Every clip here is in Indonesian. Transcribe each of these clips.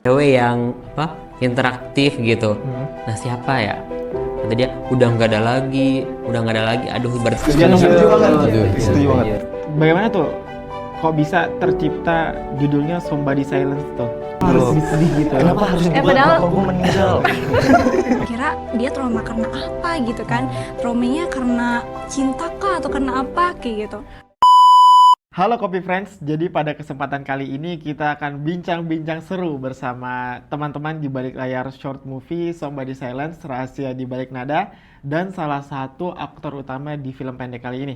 cewek yang apa interaktif gitu. Nah siapa ya? Kata dia udah nggak ada lagi. Aduh berarti Setuju banget. Setuju banget. Bagaimana tuh? Kok bisa tercipta judulnya Somebody Silence tuh? Harus sedih gitu. Kenapa harus dibuat padahal- kalau gue meninggal? Kira dia trauma karena apa gitu kan? Traumanya karena cinta kah atau karena apa kayak gitu. Halo Copy Friends, jadi pada kesempatan kali ini kita akan bincang-bincang seru bersama teman-teman di balik layar short movie Somebody Silence, Rahasia di Balik Nada, dan salah satu aktor utama di film pendek kali ini.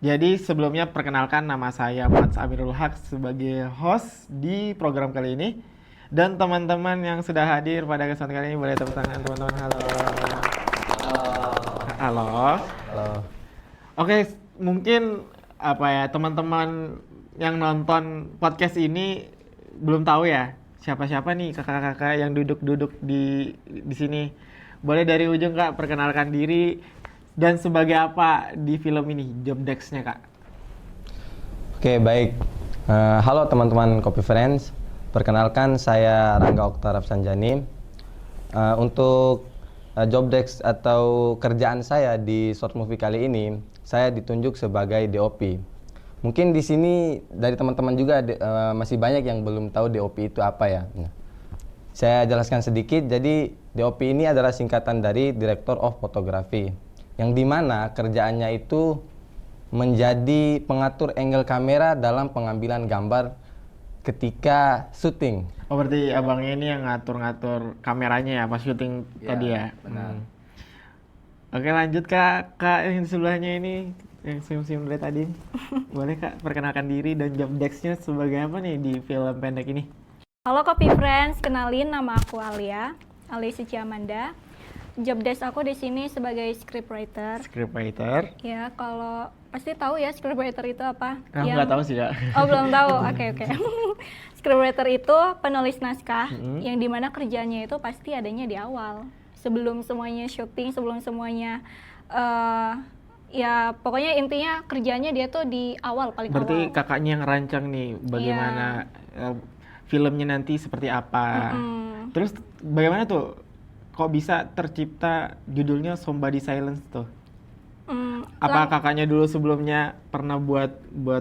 Jadi sebelumnya perkenalkan nama saya Mats Amirul Haq sebagai host di program kali ini. Dan teman-teman yang sudah hadir pada kesempatan kali ini boleh tepuk tangan teman-teman. Halo. Halo. Halo. Oke, mungkin apa ya teman-teman yang nonton podcast ini belum tahu ya siapa-siapa nih kakak-kakak yang duduk-duduk di sini. Boleh dari ujung Kak perkenalkan diri dan sebagai apa di film ini, job desk-nya Kak. Oke, baik. Halo teman-teman Copy Friends. Perkenalkan saya Rangga Oktar Sanjani. Untuk job desk atau kerjaan saya di short movie kali ini, saya ditunjuk sebagai DOP. Mungkin di sini dari teman-teman juga masih banyak yang belum tahu DOP itu apa ya. Nah, saya jelaskan sedikit. Jadi DOP ini adalah singkatan dari Director of Photography, yang dimana kerjaannya itu menjadi pengatur angle kamera dalam pengambilan gambar ketika syuting. Oh berarti abangnya ini yang ngatur-ngatur kameranya ya pas syuting tadi ya. Benar. Oke lanjut Kak yang di sebelahnya ini yang senyum-senyum dari tadi. Boleh Kak perkenalkan diri dan job desk-nya sebagai apa nih di film pendek ini? Halo Copy Friends, kenalin nama aku Alia Suci Amanda. Job desk aku di sini sebagai scriptwriter. Scriptwriter. Ya, kalau pasti tahu ya scriptwriter itu apa? Aku nggak tahu sih Kak. Oh, belum tahu. Oke. Scriptwriter itu penulis naskah yang dimana kerjanya itu pasti adanya di awal. Sebelum semuanya syuting, sebelum semuanya ya pokoknya intinya kerjanya dia tuh di awal paling Berarti awal. kakaknya yang rancang nih bagaimana filmnya nanti seperti apa. Terus bagaimana tuh kok bisa tercipta judulnya Somebody Silence tuh? Apa kakaknya dulu sebelumnya pernah buat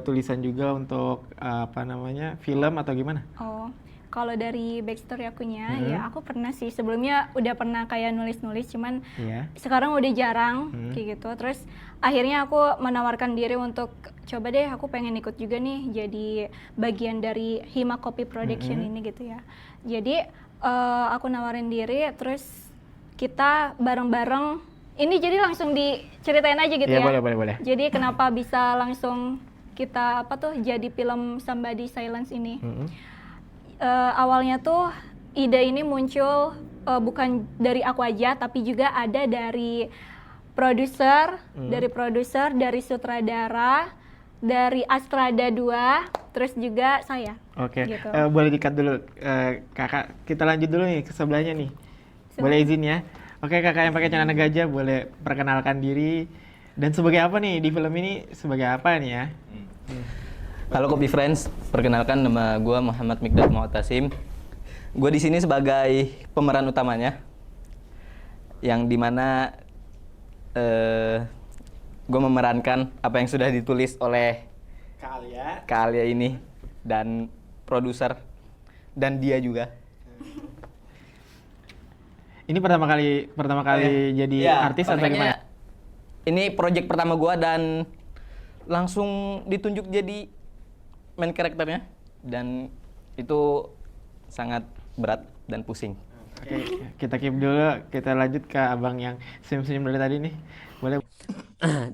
tulisan juga untuk apa namanya film atau gimana? Oh, kalau dari backstory akunya ya aku pernah sih sebelumnya udah pernah kayak nulis-nulis cuman Iya. sekarang udah jarang kayak gitu. Terus akhirnya aku menawarkan diri untuk coba deh aku pengen ikut juga nih jadi bagian dari Hima Copy Production ini gitu ya. Jadi aku nawarin diri terus kita bareng-bareng ini jadi langsung diceritain aja gitu Iya, ya. boleh. Jadi kenapa bisa langsung kita jadi film Somebody Silence ini? Awalnya tuh ide ini muncul bukan dari aku aja tapi juga ada dari produser, dari sutradara, dari Astrada 2, terus juga saya. Oke. Gitu. Boleh di-cut dulu kakak. Kita lanjut dulu nih ke sebelahnya nih. Boleh izin ya? Oke kakak yang pakai celana gajah boleh perkenalkan diri dan sebagai apa nih di film ini sebagai apa nih ya? Halo Copy Friends, perkenalkan nama gue Muhammad Mikdad Mu'tasim. Gue di sini sebagai pemeran utamanya, yang dimana gue memerankan apa yang sudah ditulis oleh Kak Alia ini dan produser dan dia juga. Ini pertama kali jadi artis atau makanya gimana? Ini project pertama gue dan langsung ditunjuk jadi main karakternya dan itu sangat berat dan pusing. Oke, kita keep dulu. Kita lanjut ke abang yang senyum-senyum dari tadi nih. Boleh.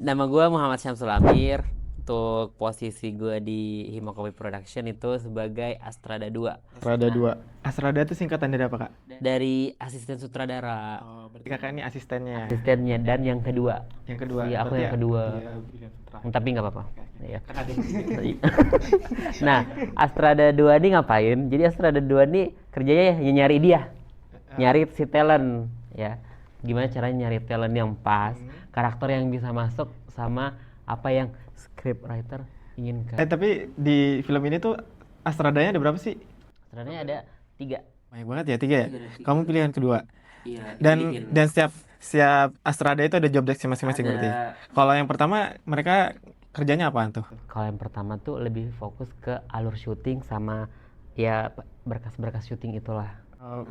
nama gue Muhammad Syamsul Amir. Untuk posisi gue di Hima Copy Production itu sebagai Astrada 2. Astrada 2. Astrada itu singkatan dari apa kak? Dari asisten sutradara. Oh, berarti kakak ini asistennya. Asistennya dan yang kedua. Yang kedua. Iya, aku berarti yang kedua. dia Tapi nggak apa-apa. Ya. Kakak tim. Nah, Astrada 2 ini ngapain? Jadi Astrada 2 ini kerjanya ya nyari dia. Nyari si talent ya. Gimana caranya nyari talent yang pas, karakter yang bisa masuk sama apa yang scriptwriter inginkan. Tapi di film ini tuh Astradanya ada berapa sih? Astradanya ada 3. Banyak banget ya, 3 ya. Kamu pilihan kedua. Iya, Dan setiap Astrada itu ada job desk masing-masing berarti. Kalau yang pertama mereka kerjanya apaan tuh? Kalau yang pertama tuh lebih fokus ke alur syuting sama ya berkas-berkas syuting itulah.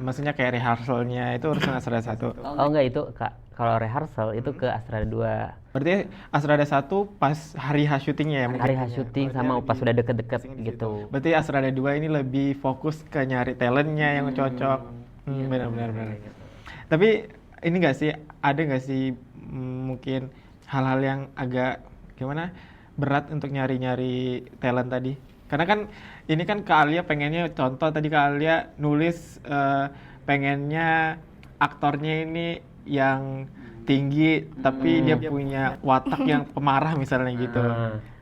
Maksudnya kayak rehearsalnya itu urusan Astrada 1. Oh enggak, itu Kak, kalau rehearsal itu ke Astrada 2. Berarti Astrada 1 pas hari H syutingnya ya mungkin? Hari H syuting sama pas udah deket-deket gitu. Berarti Astrada 2 ini lebih fokus ke nyari talentnya yang cocok. Benar. Tapi ini nggak sih, ada nggak sih mungkin hal-hal yang agak gimana berat untuk nyari-nyari talent tadi? Karena kan ini kan Kak Alia pengennya, contoh tadi Kak Alia nulis pengennya aktornya ini yang tinggi tapi dia punya watak yang pemarah misalnya gitu.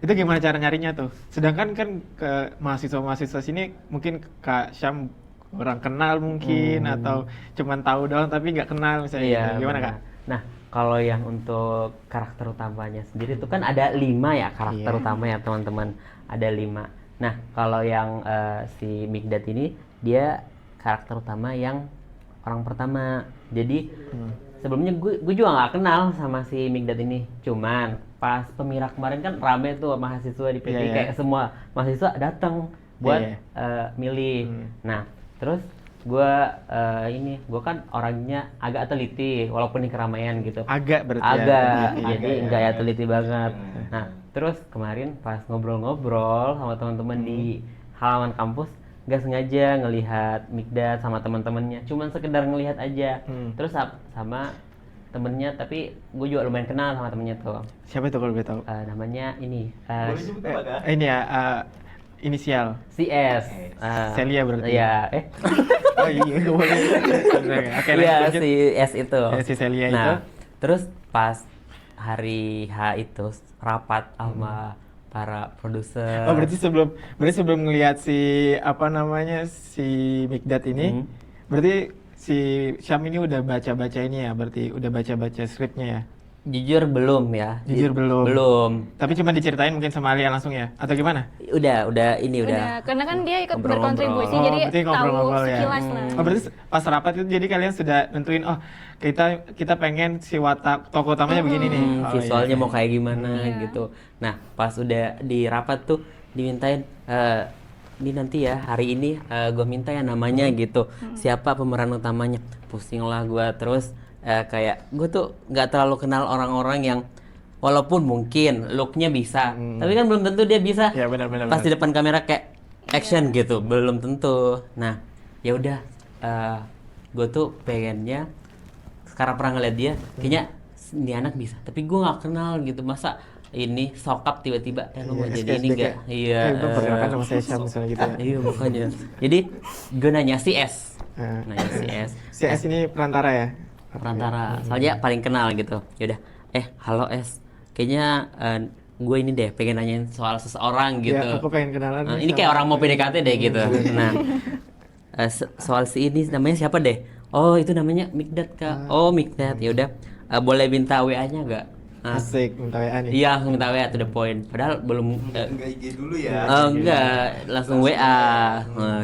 Itu gimana cara nyarinya tuh? Sedangkan kan ke mahasiswa-mahasiswa sini mungkin Kak Syam orang kenal mungkin atau cuman tahu doang tapi nggak kenal misalnya gitu. Gimana Kak? Nah, kalau yang untuk karakter utamanya sendiri itu kan ada 5 ya karakter utama ya teman-teman, ada 5. Nah, kalau yang si Mikdad ini dia karakter utama yang orang pertama. Jadi sebelumnya gue juga nggak kenal sama si Mikdad ini. Cuman pas Pemira kemarin kan rame tuh mahasiswa di PP, kayak semua mahasiswa datang buat milih. Nah, terus gue kan orangnya agak teliti walaupun di keramaian gitu. Agak berarti jadi nggak ya teliti banget. Nah, terus kemarin pas ngobrol-ngobrol sama teman-teman di halaman kampus, nggak sengaja ngelihat Mikdad sama teman-temannya, cuman sekedar ngelihat aja. Terus sama temennya, tapi gue juga lumayan kenal sama temennya tuh. Siapa itu kalau boleh tahu? Namanya ini Ini ya inisial CS. Celia berarti. Iya, Oh iya, nggak boleh. Oke, iya lanjut. si S itu. Si Celia Nah, itu. terus pas hari H itu rapat sama para produser. Oh, berarti sebelum ngelihat si Mikdad ini, berarti si Syam ini udah baca-baca ini ya, berarti udah baca-baca skripnya ya. Jujur belum ya. Jujur belum. Belum. Tapi cuma diceritain mungkin sama Alia langsung ya, atau gimana? Udah Karena kan dia ikut Ngobrol-ngobrol. berkontribusi, Oh, jadi berarti tahu ngobrol-ngobrol ya. sekilas lah. Oh, berarti pas rapat itu jadi kalian sudah nentuin, oh kita pengen si watak tokoh utamanya begini nih. Oh, visualnya iya. mau kayak gimana gitu. Nah, pas udah di rapat tuh dimintain ini nanti ya hari ini gue minta ya namanya gitu. Siapa pemeran utamanya? Pusing lah gue. Terus kayak gue tuh nggak terlalu kenal orang-orang yang walaupun mungkin looknya bisa, tapi kan belum tentu dia bisa. Ya, benar. Pas di depan kamera kayak action gitu, belum tentu. Nah, ya udah, gue tuh pengennya sekarang pernah ngeliat dia, kayaknya ini anak bisa, tapi gue nggak kenal gitu. Masa ini sokap tiba-tiba lu mau jadi ini enggak? Iya. Perkenalkan sama saya Syam misalnya gitu ya. Iya, makanya. Jadi gue nanya si S. Nanya si S. Si S ini perantara ya? Perantara, soalnya paling kenal gitu. Yaudah, halo S, kayaknya gue ini deh pengen nanyain soal seseorang gitu. Ya, aku pengen kenalan. Ini kayak orang mau PDKT deh gitu. Nah, soal si ini namanya siapa deh? Oh, itu namanya Mikdad Kak. Oh, Mikdad. Ya udah, boleh minta WA-nya nggak? Asik, minta WA nih. Iya, langsung minta WA to the point. Padahal belum Enggak IG dulu ya. enggak, langsung WA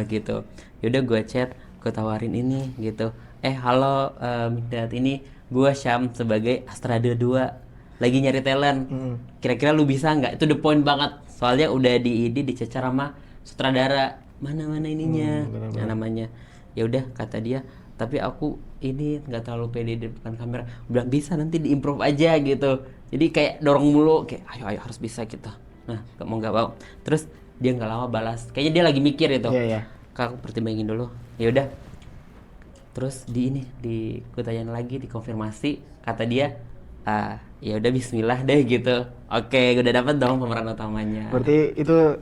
gitu. Yaudah gue chat, gue tawarin ini gitu. Halo Mikdad, ini gue Syam sebagai Astrada 2 lagi nyari talent. Kira-kira lu bisa nggak? Itu the point banget. Soalnya udah dicecar sama sutradara. Mana ininya. Nah, namanya. Ya udah kata dia, tapi aku ini nggak terlalu pede di depan kamera. Bilang bisa nanti diimprove aja gitu. Jadi kayak dorong mulu, kayak ayo harus bisa gitu. Nah, nggak mau. Terus dia nggak lama balas. Kayaknya dia lagi mikir itu. Iya. Kak, aku pertimbangin dulu. Ya udah. Terus gue tanyain lagi, dikonfirmasi, kata dia, ya udah Bismillah deh gitu. Oke, gue udah dapet dong pemeran utamanya. Berarti itu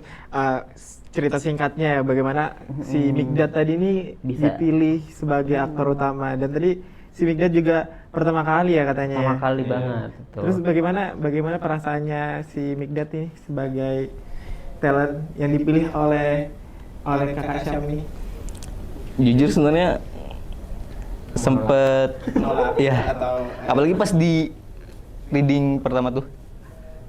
cerita singkatnya ya, bagaimana si Mikdad tadi ini dipilih sebagai aktor utama, dan tadi si Mikdad juga pertama kali ya katanya. Pertama kali banget. Tuh. Terus bagaimana perasaannya si Mikdad nih sebagai talent yang dipilih oleh Kakak Syam ini? Jujur sebenarnya sempet ya, apalagi pas di reading pertama tuh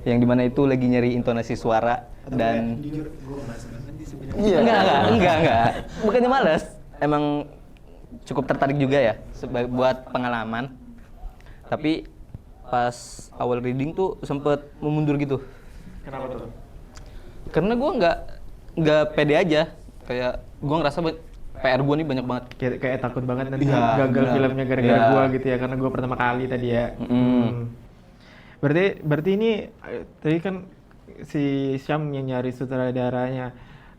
yang dimana itu lagi nyari intonasi suara dan jujur gue malas banget enggak bukannya malas, emang cukup tertarik juga ya buat pengalaman. Tapi pas awal reading tuh sempet memundur gitu. Kenapa tuh? Karena gue nggak pede aja. Kayak gue ngerasa PR gue nih banyak banget. Kayak takut banget nanti Iya, gagal benar. filmnya gara-gara Iya. gua gitu ya, karena gua pertama kali tadi ya. Berarti ini tadi kan si Syam yang nyari sutradaranya,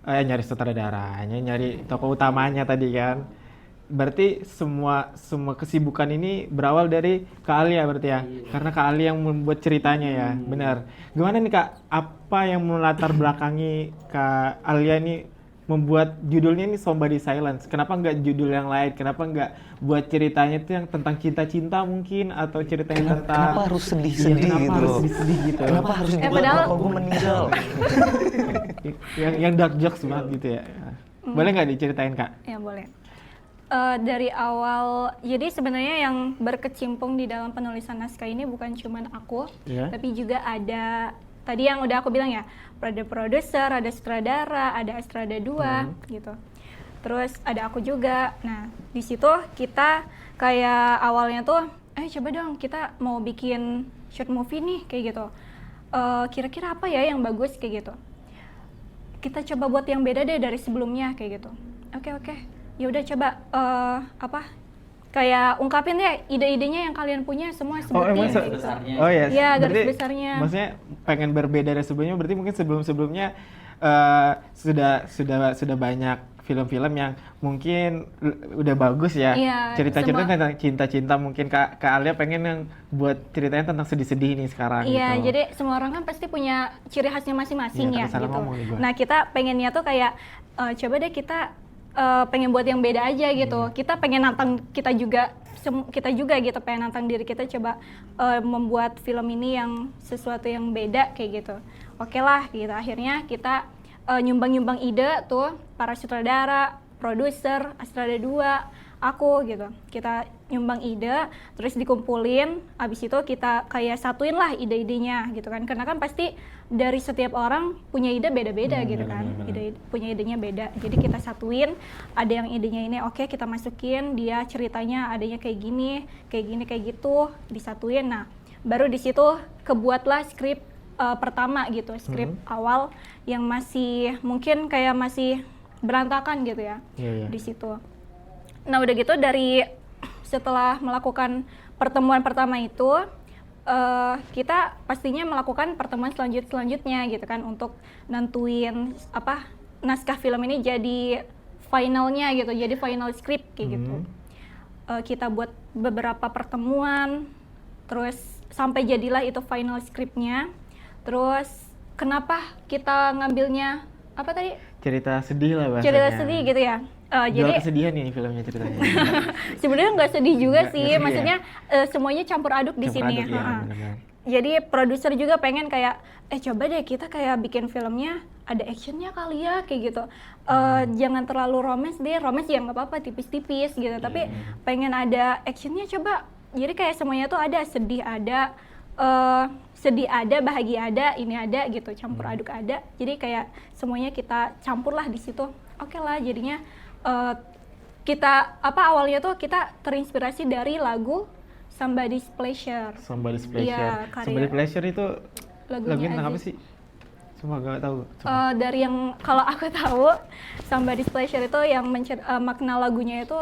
nyari tokoh utamanya tadi kan. Berarti semua kesibukan ini berawal dari Kak Alia berarti ya, karena Kak Alia yang membuat ceritanya ya, benar. Gimana nih Kak, apa yang melatar belakangi Kak Alia ini membuat judulnya ini Somebody Silence? Kenapa nggak judul yang lain? Kenapa nggak buat ceritanya itu yang tentang cinta-cinta mungkin, atau cerita yang tentang Kenapa harus sedih-sedih kenapa gitu harus loh? sedih gitu? Kenapa harus dibuat padahal- bapak gue meninggal? yang dark jokes banget gitu ya. Boleh nggak diceritain Kak? Ya boleh. Dari awal, jadi sebenarnya yang berkecimpung di dalam penulisan naskah ini bukan cuman aku, Iya. tapi juga ada tadi yang udah aku bilang ya, ada produser, ada sutradara, ada Astrada 2 gitu. Terus ada aku juga. Nah, di situ kita kayak awalnya tuh, coba dong kita mau bikin short movie nih kayak gitu. Kira-kira apa ya yang bagus kayak gitu. Kita coba buat yang beda deh dari sebelumnya kayak gitu. Oke. Ya udah coba kayak ungkapin deh ide-idenya yang kalian punya semua sebutin emang kayak gitu. Oh ya, Iya, garis berarti besarnya. maksudnya pengen berbeda dari sebelumnya, berarti mungkin sebelumnya sudah banyak film-film yang mungkin udah bagus ya. Iya, Cerita-cerita semua- tentang cinta-cinta, mungkin Kak Alia pengen yang buat ceritanya tentang sedih-sedih nih sekarang Iya, gitu. jadi semua orang kan pasti punya ciri khasnya masing-masing Iya, ya tapi salah gitu. ngomong nih gua. Nah, kita pengennya tuh kayak coba deh kita pengen buat yang beda aja gitu. Kita pengen nantang kita juga gitu, pengen nantang diri kita coba membuat film ini yang sesuatu yang beda kayak gitu. Oke lah gitu. Akhirnya kita nyumbang-nyumbang ide tuh para sutradara, produser, Astrada 2, aku gitu. Kita nyumbang ide, terus dikumpulin, abis itu kita kayak satuin lah ide-idenya gitu kan. Karena kan pasti dari setiap orang punya ide beda-beda gitu kan. Punya idenya beda. Jadi kita satuin, ada yang idenya ini oke kita masukin, dia ceritanya adanya kayak gini, kayak gitu, disatuin. Nah, baru di situ kebuatlah skrip pertama gitu, skrip awal yang masih mungkin kayak masih berantakan gitu ya. Iya. Di situ. Nah udah gitu setelah melakukan pertemuan pertama itu kita pastinya melakukan pertemuan selanjutnya gitu kan untuk nentuin naskah film ini jadi finalnya gitu, jadi final script kayak gitu. Kita buat beberapa pertemuan, terus sampai jadilah itu final scriptnya. Terus kenapa kita ngambilnya apa tadi? Cerita sedih lah bahasanya. Cerita sedih gitu ya. Jual Jadi kesedihan ini filmnya ceritanya. sebenarnya nggak sedih juga Nggak sih, sedih ya? maksudnya semuanya campur aduk di Campur sini. aduk, ya, Ha-ha. benar-benar. Jadi produser juga pengen kayak, coba deh kita kayak bikin filmnya ada actionnya kali ya kayak gitu. Jangan terlalu romance deh, romance ya nggak apa-apa tipis-tipis gitu. Tapi pengen ada actionnya coba. Jadi kayak semuanya tuh ada sedih ada, bahagia ada, ini ada gitu, campur aduk ada. Jadi kayak semuanya kita campur lah di situ. Oke lah, jadinya kita awalnya tuh kita terinspirasi dari lagu Somebody's Pleasure. Somebody's Pleasure. Iya, karya- Somebody's Pleasure itu Lagunya lagunya tentang apa Aziz. sih? Cuma gak tahu. Dari yang kalau aku tahu Somebody's Pleasure itu yang makna lagunya itu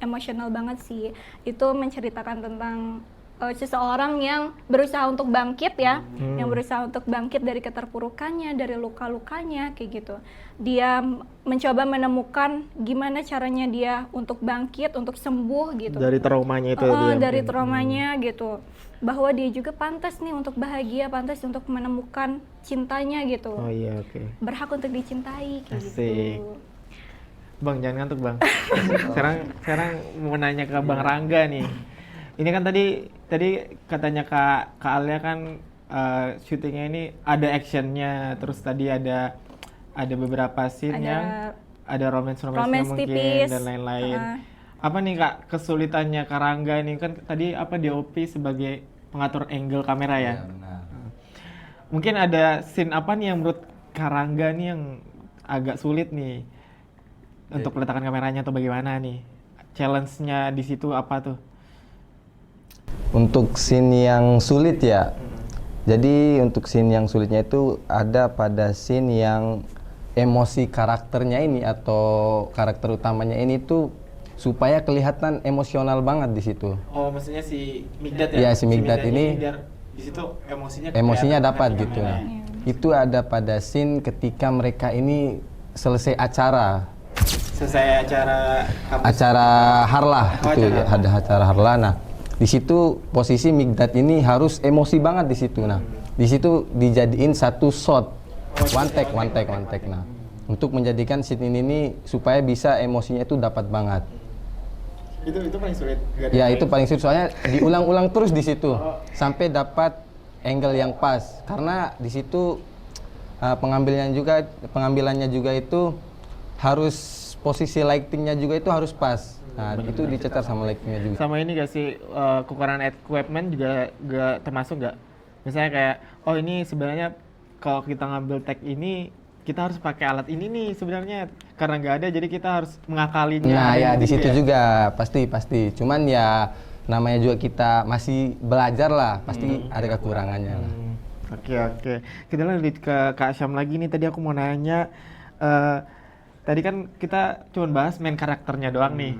emosional banget sih. Itu menceritakan tentang seseorang yang berusaha untuk bangkit ya, yang berusaha untuk bangkit dari keterpurukannya, dari luka-lukanya kayak gitu. Dia mencoba menemukan gimana caranya dia untuk bangkit, untuk sembuh gitu. Dari traumanya itu dia. Dari mungkin. traumanya gitu. Bahwa dia juga pantas nih untuk bahagia, pantas untuk menemukan cintanya gitu. Oh iya, oke. Berhak untuk dicintai kayak Asik. gitu. Bang, jangan ngantuk, Bang. sekarang mau nanya ke Bang Rangga nih. Ini kan tadi katanya Kak Alia kan syutingnya ini ada actionnya, terus tadi ada beberapa scene yang ada romance romance mungkin tipis. dan lain-lain. Apa nih Kak kesulitannya Kak Rangga nih, kan tadi DOP sebagai pengatur angle kamera ya? benar. Mungkin ada scene apa nih yang menurut Kak Rangga nih yang agak sulit nih untuk peletakan kameranya atau bagaimana nih? challenge-nya di situ apa tuh? Untuk scene yang sulit ya. Jadi untuk scene yang sulitnya itu ada pada scene yang emosi karakternya ini atau karakter utamanya ini tuh supaya kelihatan emosional banget di situ. Oh, maksudnya si Migdat Iya, si Migdat Migdatnya ini biar di situ emosinya emosinya kelihatan dapat di gitu. kamera. Nah, itu ada pada scene ketika mereka ini selesai acara Selesai acara kampus. acara harlah Oh, itu acara ada acara harlah. Nah, di situ posisi Migdat ini harus emosi banget di situ. Nah, di situ dijadiin satu shot one take. Nah, untuk menjadikan scene ini supaya bisa emosinya itu dapat banget. Itu paling sulit. Gak ada Ya, yang itu lain? paling sulit soalnya diulang-ulang terus di situ sampai dapat angle yang pas. Karena di situ pengambilannya juga itu harus posisi lightingnya juga itu harus pas. Nah, itu dicetar sama lightingnya juga. Sama ini gak sih kekurangan equipment juga gak termasuk gak? Misalnya kayak, oh ini sebenarnya kalau kita ngambil tag ini kita harus pakai alat ini nih sebenarnya karena nggak ada jadi kita harus mengakalinya. Nah, ya di gitu situ ya. juga pasti. Cuman ya namanya juga kita masih belajar lah, pasti ada kekurangannya lah. Oke. Kita lanjut ke Kak Syam lagi nih. Tadi aku mau nanya, tadi kan kita cuma bahas main karakternya doang nih.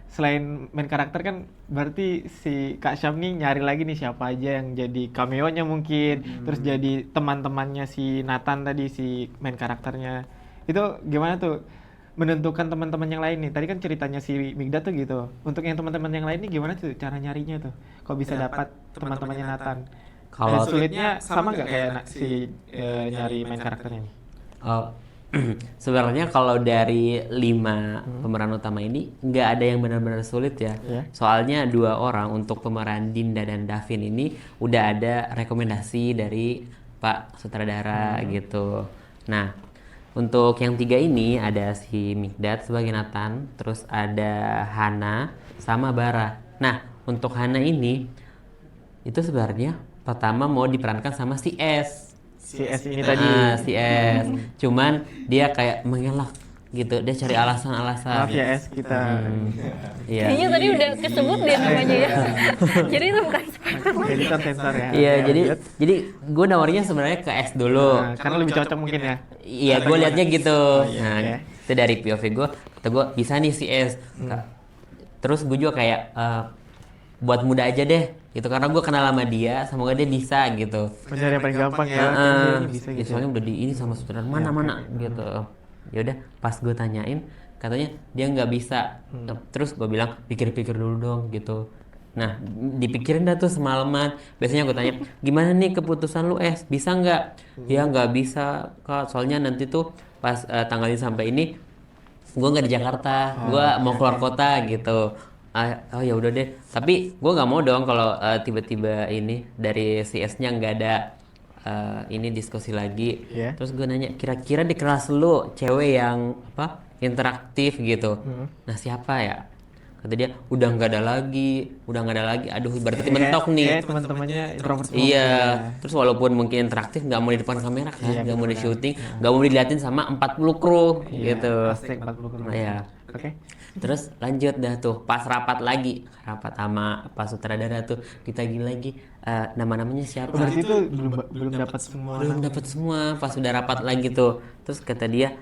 Selain main karakter kan berarti si Kak Syam nih nyari lagi nih siapa aja yang jadi cameo-nya mungkin, terus jadi teman-temannya si Nathan tadi si main karakternya. Itu gimana tuh menentukan teman-teman yang lain nih? Tadi kan ceritanya si Migdat tuh gitu. Untuk yang teman-teman yang lain nih gimana tuh cara nyarinya tuh? Kok bisa dapat teman-temannya Nathan? Kalau Sulitnya sama nggak kayak si nyari main karakternya nih? Oh, sebenarnya kalau dari 5 pemeran utama ini nggak ada yang benar-benar sulit ya. Iya. Soalnya 2 orang untuk pemeran Dinda dan Davin ini udah ada rekomendasi dari Pak Sutradara gitu. Nah, untuk yang 3 ini ada si Migdat sebagai Nathan, terus ada Hana sama Bara. Nah, untuk Hana ini itu sebenarnya pertama mau diperankan sama si S. Si S ini tadi. Si S. Cuman dia kayak mengelak gitu. Dia cari alasan-alasan. Maaf ya S kita. Iya. Kayaknya tadi udah kesebut dia namanya ya. Jadi itu bukan spoiler lagi. Editor sensor ya. Iya, Oke, jadi lanjut. gue nawarnya sebenarnya ke S dulu. Nah, karena lebih cocok mungkin ya. Iya, gue liatnya gitu. Nah, oke. itu dari POV gue, kata gue bisa nih si S. Terus gue juga kayak buat muda aja deh, gitu karena gue kenal sama dia, semoga dia bisa gitu. Mencari yang paling gampang ya. Ini bisa Ya, gitu. soalnya udah di ini sama sutradara mana gitu. Ya udah, pas gue tanyain, katanya dia nggak bisa. Terus gue bilang pikir-pikir dulu dong gitu. Nah, dipikirin dah tuh semalaman. Biasanya gue tanya, gimana nih keputusan lu bisa nggak? Ya nggak bisa kak, soalnya nanti tuh pas tanggalnya sampai ini, gue nggak di Jakarta, gue mau keluar kota gitu. Oh ya udah deh. Tapi gue nggak mau dong kalau tiba-tiba ini dari CS-nya nggak ada ini diskusi lagi. Iya. Terus gue nanya, kira-kira di kelas lu cewek yang apa interaktif gitu. Nah siapa ya? Kata dia udah nggak ada lagi. Aduh berarti mentok nih. Kayak teman-temannya introvert semua. Iya, terus walaupun mungkin interaktif nggak mau di depan kamera kan, nggak mau di syuting, nggak mau diliatin sama 40 kru gitu. Pasti 40 kru. Iya. Oke. Terus lanjut dah tuh, pas rapat sama Pak Sutradara tuh ditagih lagi nama-namanya siapa? Berarti itu belum dapat semua. Belum dapat semua, pas sudah rapat lagi tuh. Terus kata dia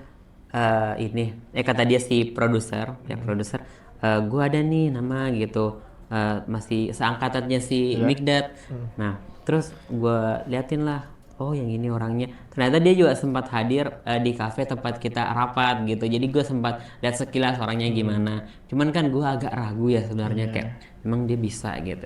kata dia si produser, gua ada nih nama gitu. Masih seangkatannya si Migdat. Nah, terus gua liatin lah, oh yang ini orangnya. Ternyata dia juga sempat hadir di kafe tempat kita rapat gitu. Jadi gue sempat lihat sekilas orangnya gimana. Cuman kan gue agak ragu ya sebenarnya kayak emang dia bisa gitu.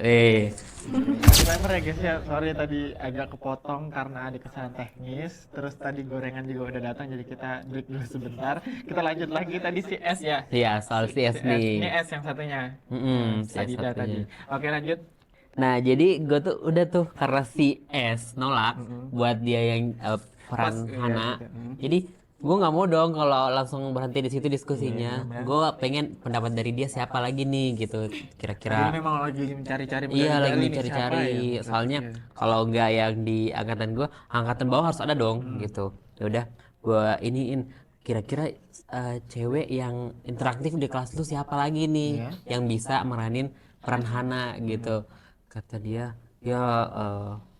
Disclaimer ya guys ya, sorry tadi agak kepotong karena ada kesalahan teknis. Terus tadi gorengan juga udah datang jadi kita break dulu sebentar. Kita lanjut lagi tadi si S ya. Iya, soal si S nih. Ini S yang satunya. Si Si S Adida tadi. satunya. Oke lanjut. Nah, jadi gue tuh udah tuh karena si S nolak buat dia yang peran Hana. Jadi gue nggak mau dong kalau langsung berhenti di situ diskusinya. Gue pengen pendapat dari dia siapa lagi nih gitu. Dia Kira-kira. memang lagi mencari-cari. Iya lagi nih, mencari-cari. siapa ya? Soalnya kalau nggak yang di angkatan gue, angkatan bawah harus ada dong gitu. Ya udah, gue iniin. kira-kira cewek yang interaktif di kelas lu siapa lagi nih yang bisa meranin peran Hana gitu. Kata dia, ya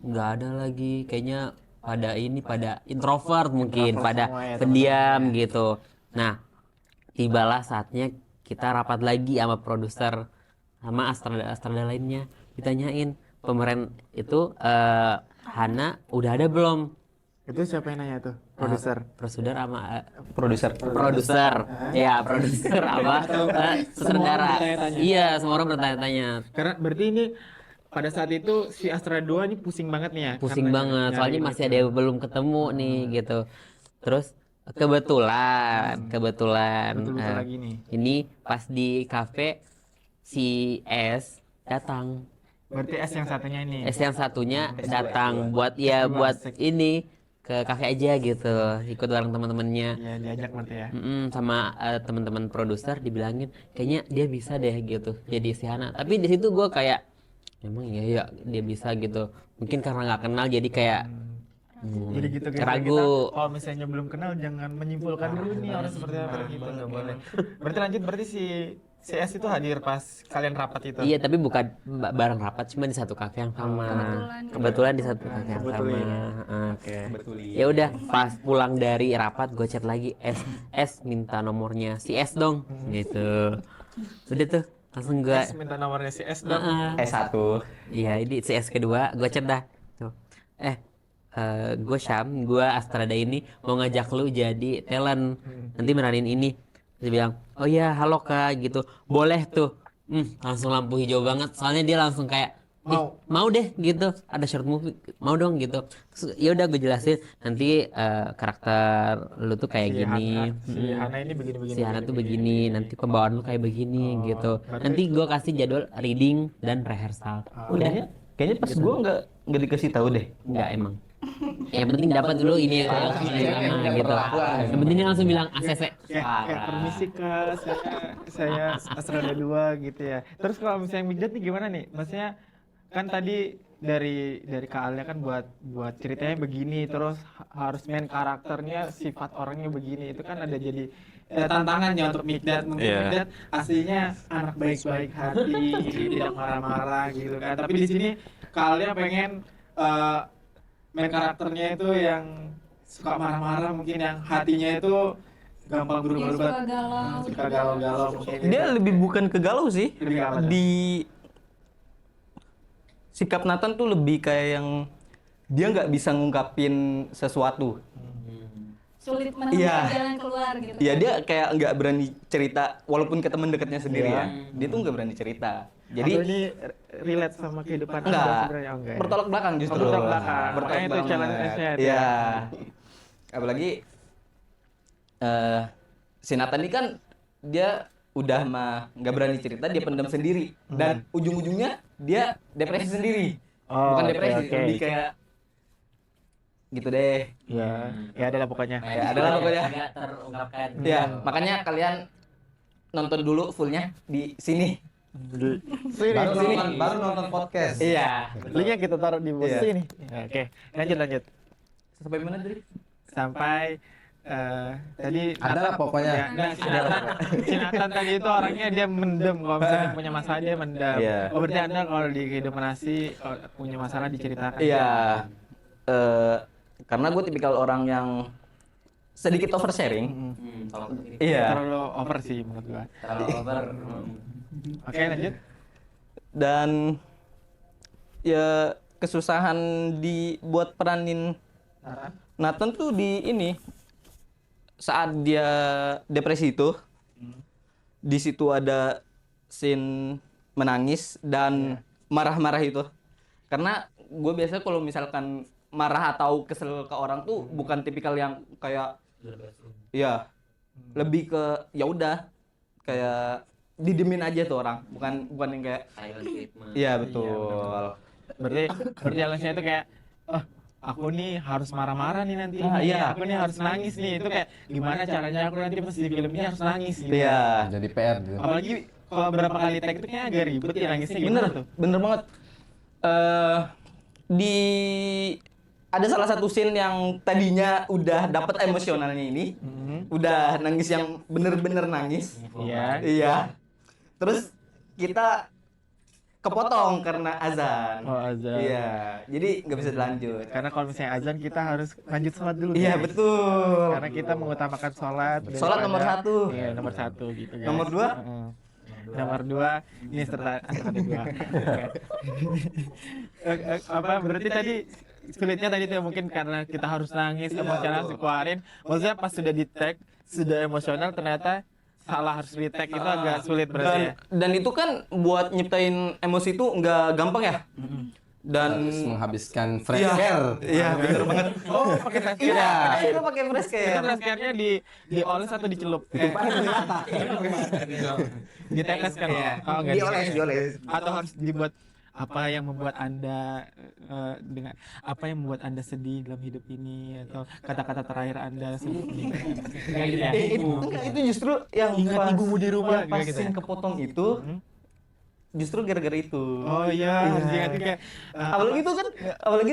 nggak ada lagi, kayaknya pada introvert mungkin, pada semua ya, pendiam gitu. Nah, tibalah saatnya kita rapat lagi sama produser sama Astrada lainnya, ditanyain pemeran itu Hana udah ada belum. Itu siapa yang nanya tuh? Produser. Produser sama Produser. produser ya produser apa sutradara. Iya, semua orang bertanya-tanya. Karena berarti ini pada saat itu si Astra 2 ini pusing banget nih ya. Pusing karena banget, nyari soalnya masih gitu. ada yang belum ketemu nih gitu. Terus kebetulan Betul-betul eh, lagi nih. ini pas di kafe si S datang. Berarti S yang satunya ini. S yang satunya datang buat buat ini ke kafe aja gitu, ikut bareng teman-temannya. Iya, diajak nanti ya. Sama teman-teman produser dibilangin kayaknya dia bisa deh gitu jadi si Hana. Tapi di situ gue kayak emang iya ya dia bisa gitu. Mungkin karena nggak kenal jadi kayak Jadi gitu guys. ragu. Kalau misalnya belum kenal jangan menyimpulkan dulu nih orang seperti apa gitu, nggak boleh. Berarti lanjut, berarti si CS itu hadir pas kalian rapat itu. Iya, tapi bukan bareng rapat, cuma di satu kafe yang sama. Kebetulan di satu kafe yang sama. Oke. Ya udah, pas pulang dari rapat gue chat lagi S minta nomornya si S dong, gitu. Udah tuh langsung gue S minta nomornya si S dong. S1. iya ini CS kedua gue chat dah tuh gue Syam, gue Astrada ini mau ngajak lu jadi talent nanti meranin ini. Dia bilang oh iya halo kak gitu, boleh tuh. Langsung lampu hijau banget, soalnya dia langsung kayak mau deh gitu, ada short movie mau dong gitu. Terus ya udah gue jelasin nanti karakter lu tuh kayak gini, Si Hana ini begini-begini. si Hana tuh begini, nanti pembawaan lu kayak begini gitu. Nanti gue kasih jadwal reading dan rehearsal. Udah, Kayaknya pas gue nggak dikasih tahu deh. nggak emang. Yang penting dapat dulu ini gitu. Yang penting dia langsung bilang ACC. Kayak permisi kak, saya Astrada 2 gitu ya. Terus kalau misalnya Mikdad nih gimana nih? Maksudnya kan tadi dari Kak Alia kan buat ceritanya begini, terus harus main karakternya sifat orangnya begini, itu kan ada jadi tantangannya untuk Mikdad. Mungkin Mikdad aslinya anak baik-baik hati, tidak marah-marah gitu kan. Tapi di sini Kak Alia pengen main karakternya itu yang suka marah-marah, mungkin yang hatinya itu gampang berubah-ubah, suka galau-galau mungkin. Dia lebih bukan ke galau sih. Lebih ke apa tuh? Di sikap Nathan tuh lebih kayak yang dia nggak bisa ngungkapin sesuatu. Sulit menemukan Iya. jalan keluar gitu. Iya, dia kayak nggak berani cerita walaupun ke teman dekatnya sendiri ya. Dia tuh nggak berani cerita. Jadi Atau ini relate sama kehidupan Anda enggak, sebenarnya? Oh, enggak ya? bertolak belakang justru. Bertolak belakang. Bertolak Makanya itu belakang. challenge-nya itu. Iya. Apalagi si Nathan ini kan dia udah mah nggak berani cerita, dia pendam sendiri dan ujung-ujungnya dia depresi sendiri. Oh, Bukan oke, depresi, oke. lebih kayak gitu deh. Ya, ya adalah pokoknya. Ya, adalah pokoknya. Agak terungkapkan. Ya, makanya kalian nonton dulu fullnya di sini. Baru nonton podcast. Iya. Linknya kita taruh di bawah Iya. sini. Oke, lanjut. Sampai mana tadi? Sampai tadi Adalah pokoknya. Ya, nah, si Nathan tadi itu orangnya dia mendem, kalau misalnya punya masalah dia mendem. Iya. Oh, berarti Anda kalau di kehidupan asli kalau punya masalah diceritakan. Iya. Karena gue tipikal orang yang sedikit oversharing. Iya. Terlalu over sih menurut gua. Terlalu over. Oke, lanjut. Dan ya kesusahan dibuat peranin Nathan tuh di ini saat dia depresi itu. Di situ ada scene menangis dan marah-marah itu. Karena gue biasa kalau misalkan marah atau kesel ke orang tuh bukan tipikal yang kayak ya lebih ke ya udah kayak didemin aja tuh orang, bukan yang kayak Silent treatment. iya betul. Berarti challenge-nya itu kayak aku nih harus marah-marah nih nanti. Iya. Aku nih harus nangis nih. Itu kayak gimana caranya aku nanti pas di film ini harus nangis gitu. Iya. Jadi PR gitu. Apalagi kalau berapa kali take itu kayak agak ribet ya nangisnya Bener gimana tuh? bener banget. Di ada salah satu scene yang tadinya udah dapat emosionalnya ini, udah nangis yang bener-bener nangis. Iya. Iya. Terus kita kepotong karena azan. Oh, azan. Iya. Jadi nggak bisa dilanjut. Karena kalau misalnya azan kita harus lanjut sholat dulu. Iya guys. betul. Karena kita mengutamakan sholat. Sholat nomor daripada- satu. Iya, nomor satu gitu. Guys. Nomor dua? Heeh. Nomor dua ini serta ada dua. Apa berarti tadi sulitnya tadi tuh mungkin karena kita harus nangis emosional harus dikeluarin. Maksudnya pas sudah di tag sudah emosional ternyata salah harus di tag itu agak sulit berarti ya. Dan itu kan buat nyiptain emosi itu nggak gampang ya. Dan Harus menghabiskan fresh care. Iya, bener banget. Oh, pakai fresh care. Iya, ya? itu pakai fresh Itu care. fresh care-nya dioles atau dicelup? Diteteskan. Iya. Oh, enggak Dioles. Atau harus dibuat apa yang membuat Anda dengan apa yang membuat Anda sedih dalam hidup ini atau kata-kata terakhir Anda sedih. Kayak gitu ya. Enggak, itu justru yang Ingat pas ibumu di rumah, yang pas kayak gitu ya? scene kepotong itu justru gara-gara itu. Oh iya, harus diingatin kayak Apalagi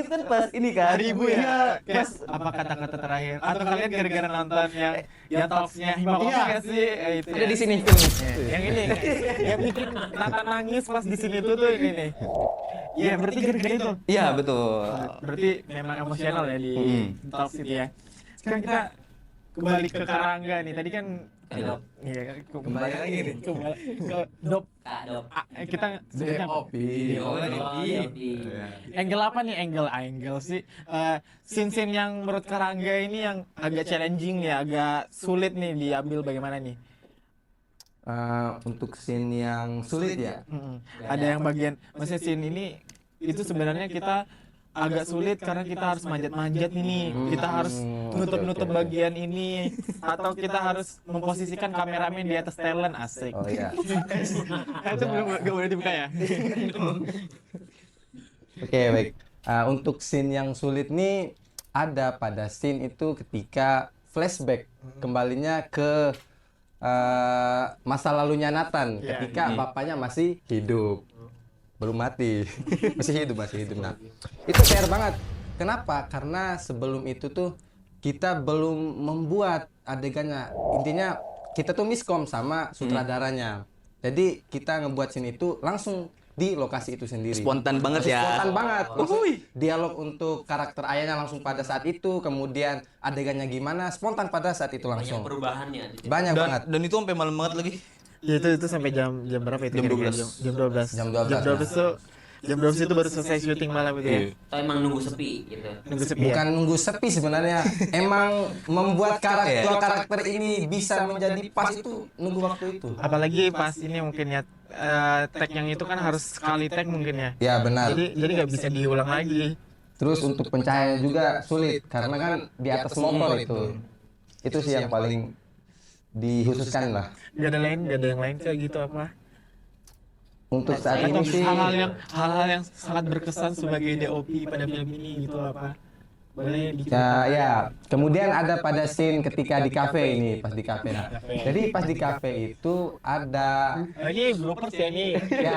itu kan pas ini kan. hari ibu ya. Iya, Kayak pas apa kata-kata terakhir atau kalian gara-gara nonton yang talksnya Hima Iya. nggak sih? Itu ada ya. di sini. Yang ini yang bikin Nata nangis pas di sini tuh ini nih. Iya, berarti gara-gara itu. Iya, betul. Berarti memang emosional ya di talks itu ya. Sekarang kita kembali ke Karangga nih. Tadi kan iya, Kembali lagi nih. Kembali ke Dop. Kita sebenarnya DOP. angle apa nih angle sih scene-scene yang menurut Karangga ini yang agak challenging nih, agak sulit nih diambil bagaimana nih? Untuk scene yang sulit ya. Ada yang bagian maksudnya scene ini itu sebenarnya kita agak sulit karena kita harus manjat-manjat ini, kita harus nutup-nutup bagian ini, atau kita harus memposisikan kameramen di atas talent asik. Oh iya. Itu belum gak boleh dibuka ya? Oke, baik. Untuk scene yang sulit nih ada pada scene itu ketika flashback kembalinya ke masa lalunya Nathan Ya, ketika bapaknya masih hidup. Belum mati. masih hidup. Nah, itu fair banget. Kenapa? Karena sebelum itu tuh kita belum membuat adegannya. Intinya kita tuh miskom sama sutradaranya. Jadi kita ngebuat scene itu langsung di lokasi itu sendiri. Spontan banget ya. Spontan banget. Langsung dialog untuk karakter ayahnya langsung pada saat itu, kemudian adegannya gimana, spontan pada saat itu langsung. Perubahannya. Banyak banget. Dan itu sampai malam banget lagi. Ya itu sampai jam berapa itu? Jam kira-kira? 12. Jam 12. Jam 12, Jam 12 tuh jam 12 itu baru selesai syuting malam itu ya. Atau emang nunggu sepi gitu. Nunggu sepi ya. Bukan nunggu sepi sebenarnya. Emang membuat karakter ini bisa menjadi pas itu nunggu waktu itu. Apalagi pas ini mungkin ya tag yang itu kan harus sekali tag mungkin ya. Ya benar. Jadi nggak bisa diulang lagi. Terus untuk pencahayaannya juga sulit karena kan di atas motor itu. Itu sih yang paling dikhususkan lah. Gak ada yang lain kayak gitu apa? Untuk saat Atau ini sih hal-hal yang sangat berkesan sebagai DOP pada film ini gitu apa? Boleh diceritakan? ya. Kemudian ada pada scene ketika di kafe ini, pas di kafe. Nah, jadi pas di kafe itu ada Ini bloopers ya ini. ya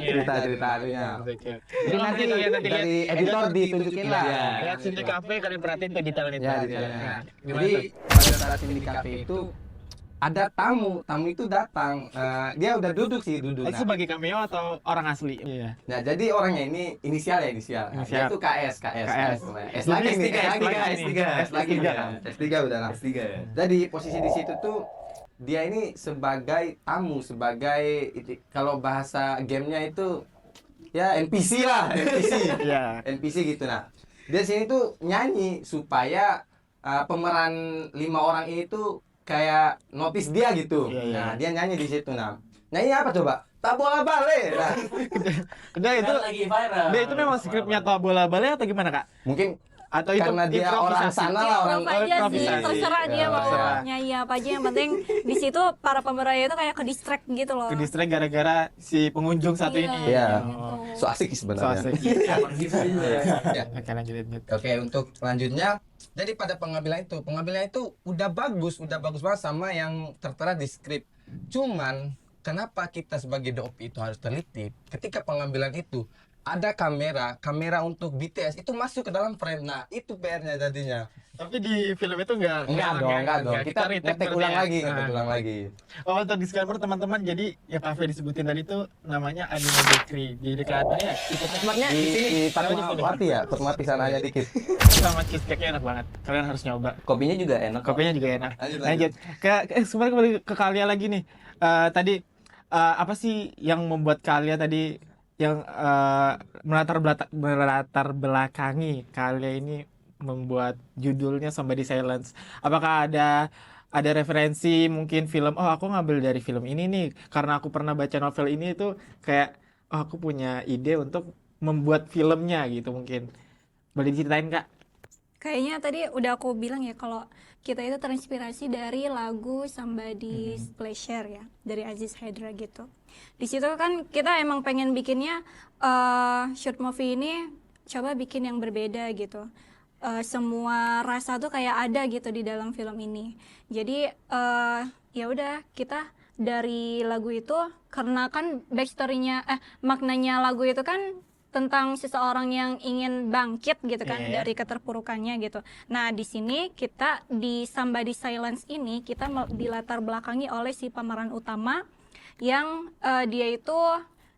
cerita-ceritanya. Jadi nanti lihat Dari editor ditunjukin lah. lihat scene di kafe kalian perhatiin tuh detail itu. Ya, Nah, detailnya. gimana Jadi tuh? pada saat ini di kafe itu ada tamu itu datang. Dia udah duduk. Itu Nah, sebagai cameo atau orang asli? Iya. nah, jadi orangnya ini inisial. Nah, dia itu KS. S lagi nih, S lagi kan. S3 udah lah. Jadi posisi di situ tuh dia ini sebagai tamu, kalau bahasa gamenya itu ya NPC lah, Iya. NPC gitu. Nah, dia sini tuh nyanyi supaya pemeran 5 orang ini tuh kayak notice dia gitu. Iya, iya. Nah, dia nyanyi di situ. Nah, nyanyi apa coba? Tak bola balik. Nah, Udah itu lagi viral. dia itu memang skripnya atau bola balik atau gimana kak? mungkin Atau itu karena dia orang improvisasi? sana lah, orang Apa aja sih, improvisasi. terserah dia Ya, mau terserah. nyanyi apa aja, yang penting di situ para pemerannya itu kayak ke distract gitu loh. Ke distract gara-gara si pengunjung satu Iya, ini. Iya. gitu. so asik So sebenarnya. asik. Ya. Oke lanjutin. Oke, untuk selanjutnya, jadi pada pengambilan itu udah bagus banget sama yang tertera di skrip. Cuman kenapa kita sebagai DOP itu harus teliti? Ketika pengambilan itu ada kamera untuk BTS itu masuk ke dalam frame. Nah, itu PR-nya jadinya. Tapi di film itu enggak Enggak dong. Kita retake ngetek berarti ulang ya. lagi, Nah. ngetek ulang lagi. Oh, untuk disclaimer teman-teman, jadi yang Cafe disebutin tadi itu namanya Anime Bakery. Jadi dekatnya ya, Sebenarnya di Fatmawati ya, Fatmawati sana aja dikit. sama cheesecake-nya enak banget. Kalian harus nyoba. Kopinya juga enak. Kopinya juga enak. Lanjut. Lanjut. Sebenarnya kembali ke kalian lagi nih. Tadi apa sih yang membuat kalian tadi yang melatar belakangi kalian ini membuat judulnya Somebody Silence? Apakah ada referensi mungkin film? Oh, aku ngambil dari film ini nih karena aku pernah baca novel ini itu kayak oh, aku punya ide untuk membuat filmnya gitu mungkin. Boleh diceritain Kak? Kayaknya tadi udah aku bilang ya kalau kita itu terinspirasi dari lagu Somebody's Pleasure ya dari Aziz Haidar gitu. Di situ kan kita emang pengen bikinnya short movie ini coba bikin yang berbeda gitu. Semua rasa tuh kayak ada gitu di dalam film ini. Jadi ya udah kita dari lagu itu karena kan backstory-nya maknanya lagu itu kan tentang seseorang yang ingin bangkit gitu kan dari keterpurukannya gitu. Nah, di sini kita di Somebody Silence ini kita dilatar belakangi oleh si pemeran utama yang dia itu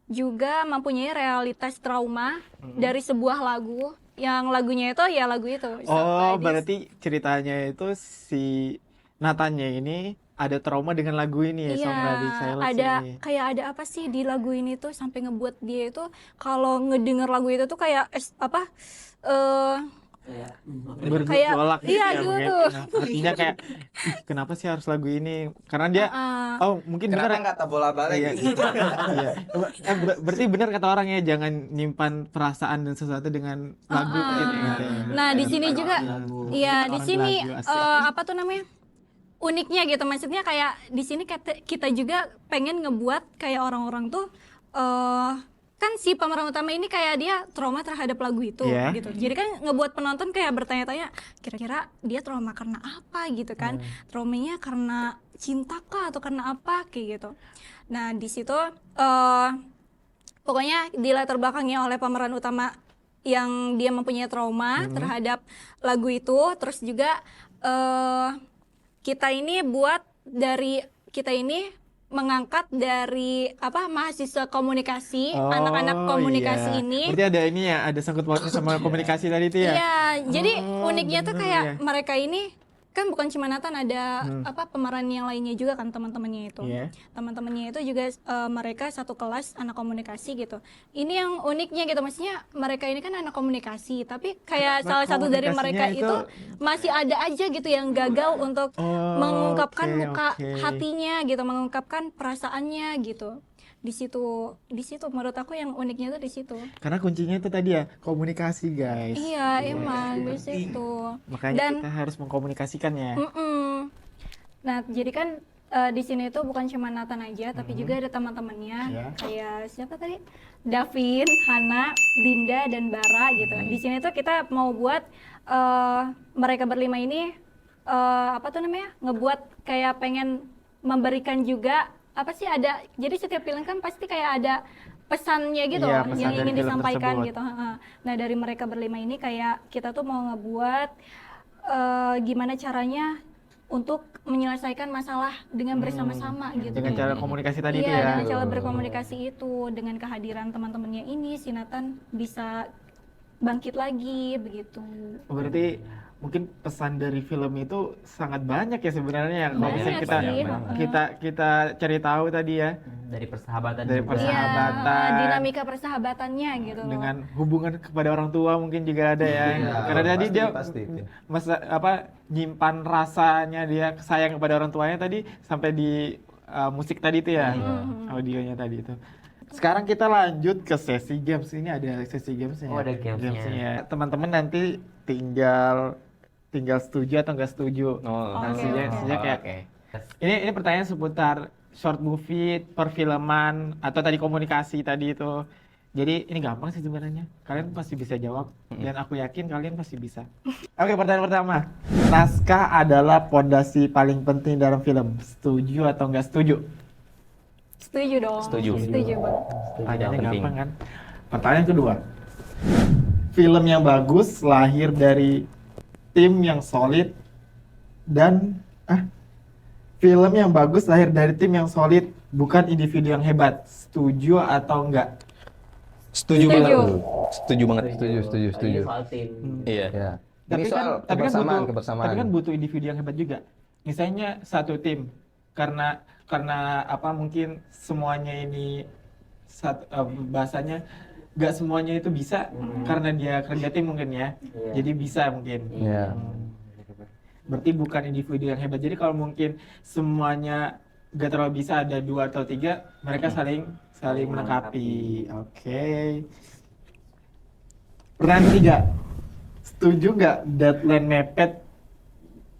juga mempunyai realitas trauma dari sebuah lagu yang lagunya itu ya lagu itu. Oh, berarti ceritanya itu si Natanya ini ada trauma dengan lagu ini ya, Iya, Somebody Silence ada ini. kayak ada apa sih di lagu ini tuh sampai ngebuat dia itu kalau ngedenger lagu itu tuh kayak Bergejolak gitu iya ya, gitu mungkin. tuh. Nah, artinya kayak "Ih, kenapa sih harus lagu ini? Karena dia oh mungkin Kenapa benar nggak tak bola balik Iya. gitu? Iya. Berarti benar kata orang ya, jangan nyimpan perasaan dan sesuatu dengan lagu gitu. Nah, di sini juga iya di Orang sini lagu, asik. apa tuh namanya? Uniknya gitu. Maksudnya kayak di sini kita juga pengen ngebuat kayak orang-orang tuh kan si pemeran utama ini kayak dia trauma terhadap lagu itu Iya. gitu. Jadi kan ngebuat penonton kayak bertanya-tanya kira-kira dia trauma karena apa gitu kan. Traumanya karena cinta kah atau karena apa kayak gitu. Nah, di situ pokoknya dilatar belakangi oleh pemeran utama yang dia mempunyai trauma terhadap lagu itu. Terus juga kita ini mengangkat dari mahasiswa komunikasi, anak-anak komunikasi iya. ini. Berarti ada ini ya, ada sangkut pautnya sama komunikasi tadi itu ya. Iya, jadi Oh, uniknya tuh bener, kayak iya. mereka ini kan bukan cuma Nathan, ada pemeran yang lainnya juga kan teman-temannya itu. Iya. Teman-temannya itu juga mereka satu kelas anak komunikasi gitu. Ini yang uniknya gitu, maksudnya mereka ini kan anak komunikasi, tapi kayak salah satu dari mereka komunikasinya itu masih ada aja gitu yang gagal untuk mengungkapkan oke. hatinya gitu, mengungkapkan perasaannya gitu. Di situ menurut aku yang uniknya tuh di situ. Karena kuncinya itu tadi ya, komunikasi guys. Iya, emang di situ. Makanya Dan kita harus mengkomunikasikannya. nah, jadi kan di sini tuh bukan cuma Nathan aja, tapi juga ada teman-temannya Iya. kayak siapa tadi? Davin, Hana, Dinda dan Bara gitu. Di sini tuh kita mau buat mereka berlima ini ngebuat kayak pengen memberikan juga jadi setiap film kan pasti kayak ada pesannya gitu Iya, pesan yang dari ingin film disampaikan tersebut. gitu. Nah, dari mereka berlima ini kayak kita tuh mau ngebuat gimana caranya untuk menyelesaikan masalah dengan bersama-sama gitu. Dengan cara komunikasi tadi itu Iya, ya. dengan cara berkomunikasi itu, dengan kehadiran teman-temannya ini, si Nathan bisa bangkit lagi begitu. Berarti mungkin pesan dari film itu sangat banyak ya sebenarnya. Kalau Banyak misalnya sih, kita cari tahu tadi ya, Dari persahabatan Dari juga. persahabatan. Iya, dinamika persahabatannya gitu loh. dengan hubungan kepada orang tua mungkin juga ada ya. Karena tadi dia pasti. nyimpan rasanya dia sayang kepada orang tuanya tadi sampai di musik tadi itu ya, audionya tadi itu. Sekarang kita lanjut ke sesi games. Ini ada sesi gamesnya. Oh, ada gamesnya. Teman-teman nanti tinggal setuju atau nggak setuju. Maksudnya kayak Oke. ini pertanyaan seputar short movie, perfilman, atau tadi komunikasi tadi itu. Jadi ini gampang sih sebenarnya. Kalian pasti bisa jawab dan aku yakin kalian pasti bisa. Oke, pertanyaan pertama. Naskah adalah pondasi paling penting dalam film. Setuju atau nggak setuju? Setuju dong. Setuju. Setuju banget. Pertanyaannya penting. gampang kan? Pertanyaan kedua. Film yang bagus lahir dari tim yang solid dan film yang bagus lahir dari tim yang solid, bukan individu yang hebat. Setuju atau enggak? Setuju Setuju. banget. Setuju banget. Setuju. Ini soal tim. Iya. Ya. Tapi Ini soal kebersamaan. tapi kan butuh individu yang hebat juga. Misalnya satu tim, karena apa, mungkin semuanya ini bahasanya nggak semuanya itu bisa karena dia kerja tim mungkin ya. Iya. Jadi bisa mungkin. Iya. Berarti bukan individu yang hebat. Jadi kalau mungkin semuanya nggak terlalu bisa, ada 2 atau 3, mereka saling melengkapi. Oke. Pertanyaan ketiga. Setuju nggak deadline mepet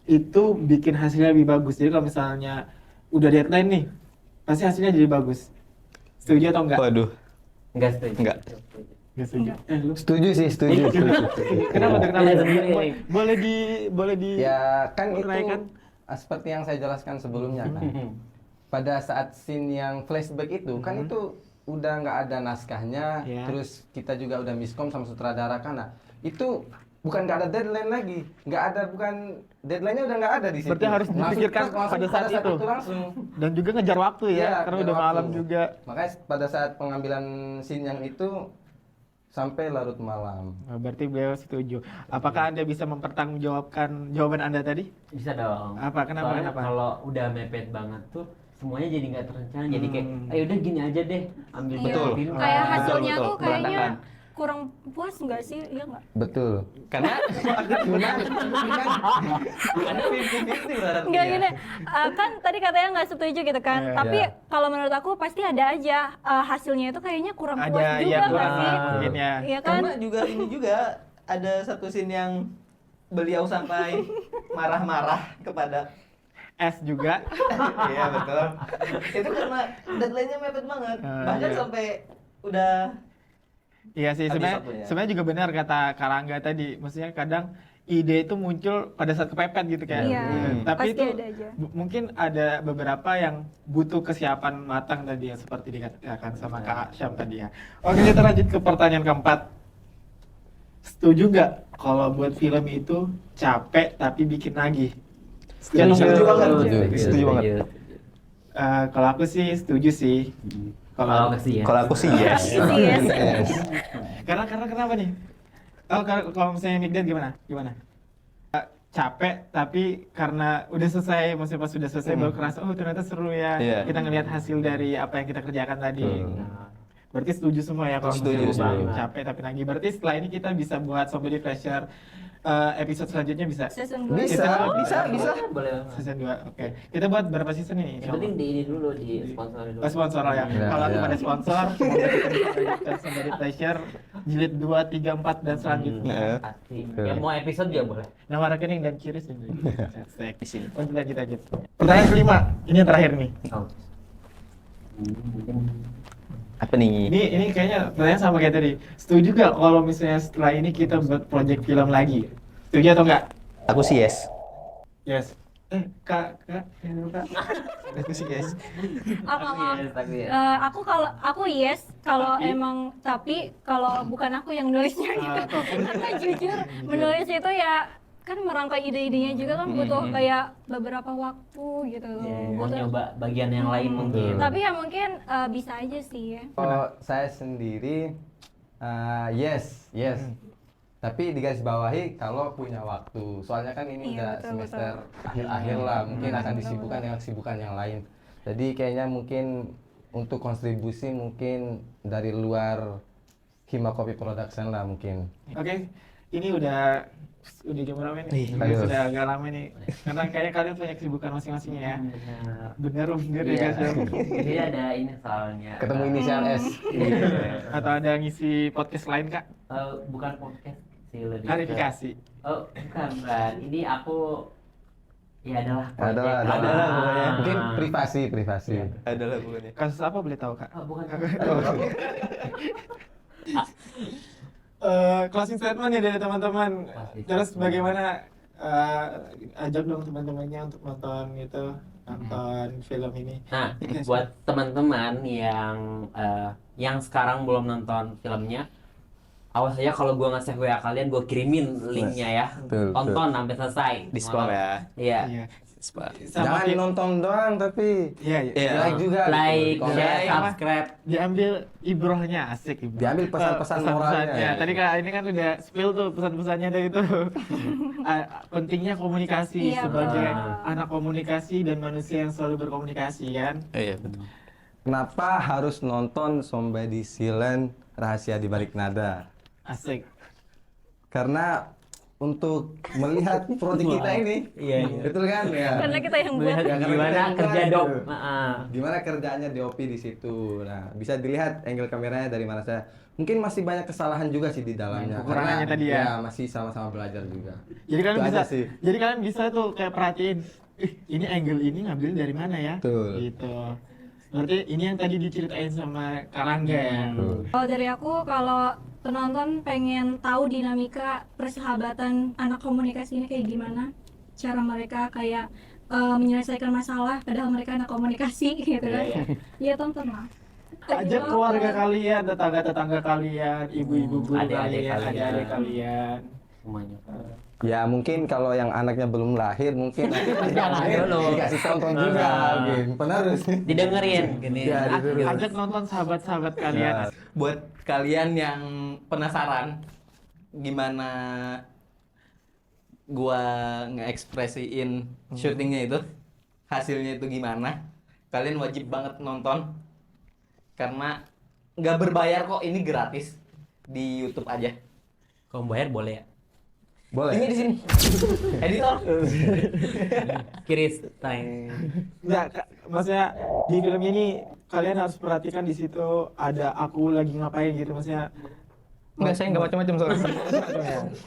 itu bikin hasilnya lebih bagus? Jadi kalau misalnya udah deadline nih, pasti hasilnya jadi bagus. Setuju atau enggak? Waduh. Enggak setuju. Enggak. Nggak setuju. Lu Setuju sih, setuju. kenapa tuh? Kenapa? Ada sendiri. Boleh di Ya kan itu uraikan? seperti yang saya jelaskan sebelumnya kan. Pada saat scene yang flashback itu kan itu udah nggak ada naskahnya, Ya. terus kita juga udah miskom sama sutradara kan. Nah, itu bukan nggak ada deadline lagi, nggak ada, bukan deadline-nya udah nggak ada di situ. Berarti harus Langsung dipikirkan langsung pada saat itu. langsung. Dan juga ngejar waktu ya, Iya, karena ngejar udah malam waktu. juga. Makanya pada saat pengambilan scene yang itu sampai larut malam. Nah, berarti beliau setuju. Apakah Anda bisa mempertanggungjawabkan jawaban Anda tadi? Bisa dong. Apa? Kenapa? Soalnya Kenapa? kalau udah mepet banget tuh semuanya jadi nggak terencana. Jadi kayak, ayo udah gini aja deh, ambil Iya. Betul. film. Kayak Ah, hasilnya betul. tuh kayaknya Berantakan. kurang puas nggak sih? Iya nggak? Betul. Karena Ada 50-50 berarti Nggak ya. gini, kan tadi katanya nggak setuju gitu kan. Iya. Tapi Iya. kalau menurut aku pasti ada aja hasilnya itu kayaknya kurang puas Ada juga ya nggak kurang sih? mungkin ya. Iya kan? karena juga ini juga ada satu scene yang beliau sampai marah-marah kepada S juga. iya betul. Itu karena deadline-nya mepet banget. Bahkan iya. sampai udah Iya sih, Habis sebenarnya waktunya. sebenarnya juga benar kata Karangga tadi. Maksudnya kadang ide itu muncul pada saat kepepet gitu kan. Iya, Tapi pasti itu ada aja. mungkin ada beberapa yang butuh kesiapan matang tadi ya, seperti dikatakan sama Kak Syam tadi ya. Oke, kita lanjut ke pertanyaan keempat. Setuju nggak kalau buat film itu capek tapi bikin nagih? Setuju banget. Setuju banget. Kalau aku sih setuju sih. Kalau aku sih ya. Kalau aku sih yes. Yes. Karena kenapa nih? Oh, kalau misalnya Migdan gimana? Capek tapi karena udah selesai, maksudnya pas sudah selesai baru kerasa oh ternyata seru ya. Iya. Kita ngelihat hasil dari apa yang kita kerjakan tadi. Nah, berarti setuju semua ya kalau Setuju, misalnya setuju. capek tapi nagih. Berarti setelah ini kita bisa buat Somebody Flasher episode selanjutnya bisa. Season 2. Bisa. Boleh. Season 2. Oke. Kita buat berapa season ini? Yang penting di ini dulu, di sponsor dulu. Sponsor ya. Iya, Kalau iya. kepada sponsor, semoga kita bisa lanjutkan Somebody Flasher jilid 2, 3, 4 dan selanjutnya. Pasti. Ya mau episode juga boleh. Nama rekening dan kiris ini. Di sini. Lanjut. Pertanyaan kelima, ini yang terakhir nih. Oh. Apa nih? Ini kayaknya pertanyaan sama kayak tadi. Setuju gak kalau misalnya setelah ini kita buat project film lagi? Setuju atau enggak? Aku sih yes. Yes. Kak, yang dulu, Kak. Aku sih yes. Aku ya. Aku yes kalau emang, tapi kalau bukan aku yang nulisnya gitu. Karena jujur menulis itu ya kan merangkai ide-idenya juga kan butuh kayak beberapa waktu gitu. Mau Butuh- nyoba bagian yang lain mungkin. Tapi ya mungkin bisa aja sih ya. Oh, saya sendiri yes. Tapi digarisbawahi kalau punya waktu. Soalnya kan ini Iya, udah betul, semester akhir-akhir lah, mungkin akan disibukkan dengan kesibukan yang lain. Jadi kayaknya mungkin untuk kontribusi mungkin dari luar Hima Copy Production lah mungkin. Oke, ini udah jam berapa nih? Ayo. Sudah agak lama nih. Karena kayaknya kalian punya kesibukan masing-masing ya. Bener ya Iya. guys ya. Jadi ada ini soalnya. Ketemu inisial S. Atau ada ngisi podcast lain, Kak? Bukan podcast sih lebih. Klarifikasi. Oh, bukan. Ini aku ya adalah Adalah pokoknya. mungkin privasi. Adalah pokoknya. Kasus apa boleh tahu, Kak? Oh, bukan. Closing statement ya dari teman-teman. Pasti. Terus bagaimana ajak dong teman-temannya untuk nonton itu nonton film ini. Nah, buat teman-teman yang sekarang belum nonton filmnya, awas aja kalau gua nge-save WA kalian, gua kirimin linknya ya. Betul, Tonton sampai selesai. Di spam ya. Iya. Iya. Spam. Sama Jangan nonton doang tapi Iya, iya. Iya. like juga. Like, gitu. share, Komen. subscribe. Diambil ibrohnya, asik ibroh. Diambil pesan-pesan moralnya. Pesan-pesannya. Tadi Kak ini kan udah spill tuh pesan-pesannya dari itu. Pentingnya komunikasi Iya, sebagai betul. anak komunikasi dan manusia yang selalu berkomunikasi kan. Iya betul. Kenapa harus nonton Somebody Silent Rahasia di Balik Nada? Asik. Karena untuk melihat proyek kita ini, Iya. betul kan? Ya. Karena kita yang buat. Melihat Karena gimana kita kerja gitu. dok. Heeh. Gimana kerjaannya DOP di situ. Nah, bisa dilihat angle kameranya dari mana saya. Mungkin masih banyak kesalahan juga sih di dalamnya. Kekurangannya Karena, tadi ya. masih sama-sama belajar juga. Jadi kalian Itu bisa, aja sih. jadi kalian bisa tuh kayak perhatiin, ini angle ini ngambil dari mana ya? Betul. Gitu. Berarti ini yang tadi diceritain sama Karangga ya. Kalau dari aku, kalau penonton pengen tahu dinamika persahabatan anak komunikasi ini kayak gimana, cara mereka kayak menyelesaikan masalah padahal mereka anak komunikasi gitu kan. Ya tonton lah. Ajak keluarga kalian, tetangga-tetangga kalian, ibu-ibu guru Adik-adik kalian, kalian. adik-adik kalian. Semuanya. Ya mungkin kalau yang anaknya belum lahir mungkin Jangan dulu. dikasih tonton juga mungkin. Penerus. Didengerin gini. Ya, Ah, disuruh. Ajak nonton sahabat-sahabat kalian. Ya. Buat kalian yang penasaran gimana gua ngekspresiin syutingnya itu, hasilnya itu gimana, kalian wajib banget nonton karena nggak berbayar kok, ini gratis di YouTube aja. Kalau bayar boleh ya. Boleh. Ini di sini. Editor. Kiris time. Nggak, maksudnya di film ini kalian harus perhatikan di situ ada aku lagi ngapain gitu, maksudnya. Enggak, saya nggak macam-macam soalnya.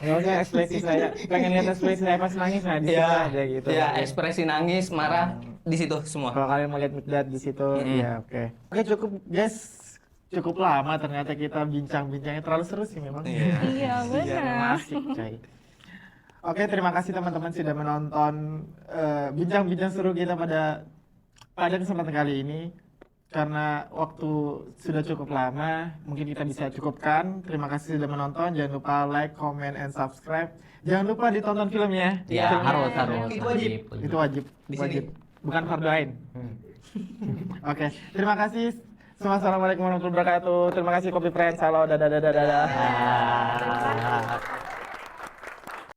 Maksudnya ekspresi saya, pengen lihat ekspresi saya pas nangis, nah di situ Iya, ada gitu. ya ekspresi nangis, marah di situ semua. Kalau kalian mau lihat Mikdad di situ, ya oke. Oke, cukup guys. Cukup lama ternyata kita bincang-bincangnya, terlalu seru sih memang. Iya. Iya Iya, benar. asik, coy. Oke, terima kasih teman-teman sudah menonton bincang-bincang seru kita pada kesempatan kali ini. Karena waktu sudah cukup lama, mungkin kita bisa cukupkan. Terima kasih sudah menonton. Jangan lupa like, comment, and subscribe. Jangan lupa ditonton filmnya. Ya, Filmnya. harus. Itu wajib. Itu wajib. Di sini. Wajib. Bukan fardu ain. Oke, terima kasih. Assalamualaikum warahmatullahi wabarakatuh. Terima kasih Kopi Friends. Halo, dadah. Ah.